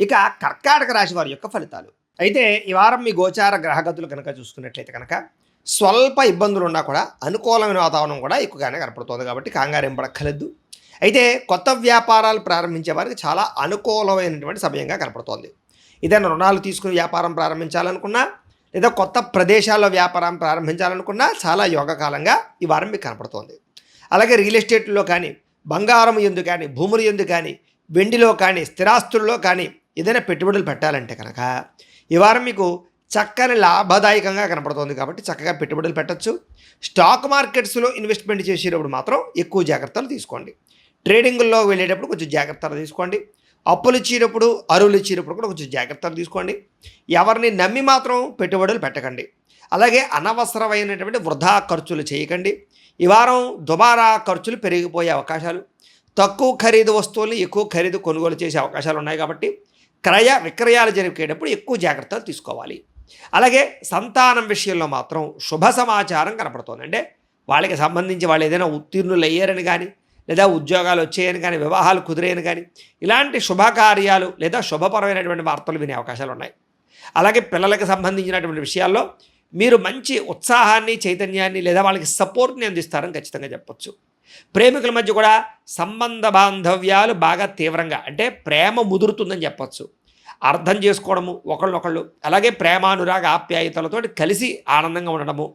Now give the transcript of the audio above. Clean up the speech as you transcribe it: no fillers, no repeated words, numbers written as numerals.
ఇక కర్కాటక రాశి వారి యొక్క ఫలితాలు. అయితే ఈ వారం మీ గోచార గ్రహగతులు కనుక చూసుకున్నట్లయితే కనుక స్వల్ప ఇబ్బందులున్నా కూడా అనుకూలమైన వాతావరణం కూడా ఎక్కువగానే కనపడుతోంది కాబట్టి కంగారేం పడక్కర్లేదు. అయితే కొత్త వ్యాపారాలు ప్రారంభించే వారికి చాలా అనుకూలమైనటువంటి సమయంగా కనపడుతోంది. ఏదైనా రుణాలు తీసుకుని వ్యాపారం ప్రారంభించాలనుకున్నా, లేదా కొత్త ప్రదేశాల్లో వ్యాపారం ప్రారంభించాలనుకున్నా చాలా యోగకాలంగా ఈ వారం మీకు కనపడుతోంది. అలాగే రియల్ ఎస్టేట్లో కానీ, బంగారం యందు కానీ, భూముల యందు కానీ, వెండిలో కానీ, స్థిరాస్తుల్లో కానీ ఏదైనా పెట్టుబడులు పెట్టాలంటే కనుక ఈ వారం మీకు చక్కని లాభదాయకంగా కనపడుతోంది కాబట్టి చక్కగా పెట్టుబడులు పెట్టచ్చు. స్టాక్ మార్కెట్స్లో ఇన్వెస్ట్మెంట్ చేసేటప్పుడు మాత్రం ఎక్కువ జాగ్రత్తలు తీసుకోండి. ట్రేడింగుల్లో వెళ్ళేటప్పుడు కొంచెం జాగ్రత్తలు తీసుకోండి. అప్పులు ఇచ్చేటప్పుడు, అరువులు ఇచ్చేటప్పుడు కూడా కొంచెం జాగ్రత్తలు తీసుకోండి. ఎవరిని నమ్మి మాత్రం పెట్టుబడులు పెట్టకండి. అలాగే అనవసరమైనటువంటి వృధా ఖర్చులు చేయకండి. ఈ వారం దుబారా ఖర్చులు పెరిగిపోయే అవకాశాలు, తక్కువ ఖరీదు వస్తువుల్ని ఎక్కువ ఖరీదు కొనుగోలు చేసే అవకాశాలు ఉన్నాయి కాబట్టి క్రయ విక్రయాలు జరిగేటప్పుడు ఎక్కువ జాగ్రత్తలు తీసుకోవాలి. అలాగే సంతానం విషయంలో మాత్రం శుభ సమాచారం కనపడుతుంది. అంటే వాళ్ళకి సంబంధించి వాళ్ళు ఏదైనా ఉత్తీర్ణులు అయ్యారని కానీ, లేదా ఉద్యోగాలు వచ్చాయని కానీ, వివాహాలు కుదిరేయని కానీ, ఇలాంటి శుభకార్యాలు లేదా శుభపరమైనటువంటి వార్తలు వినే అవకాశాలు ఉన్నాయి. అలాగే పిల్లలకు సంబంధించినటువంటి విషయాల్లో మీరు మంచి ఉత్సాహాన్ని, చైతన్యాన్ని లేదా వాళ్ళకి సపోర్ట్ని అందిస్తారని ఖచ్చితంగా చెప్పొచ్చు. ప్రేమికుల మధ్య కూడా సంబంధ బాంధవ్యాలు బాగా తీవ్రంగా, అంటే ప్రేమ ముదురుతుందని చెప్పొచ్చు. అర్థం చేసుకోవడము ఒకళ్ళొకళ్ళు, అలాగే ప్రేమానురాగ ఆప్యాయతలతో కలిసి ఆనందంగా ఉండడము,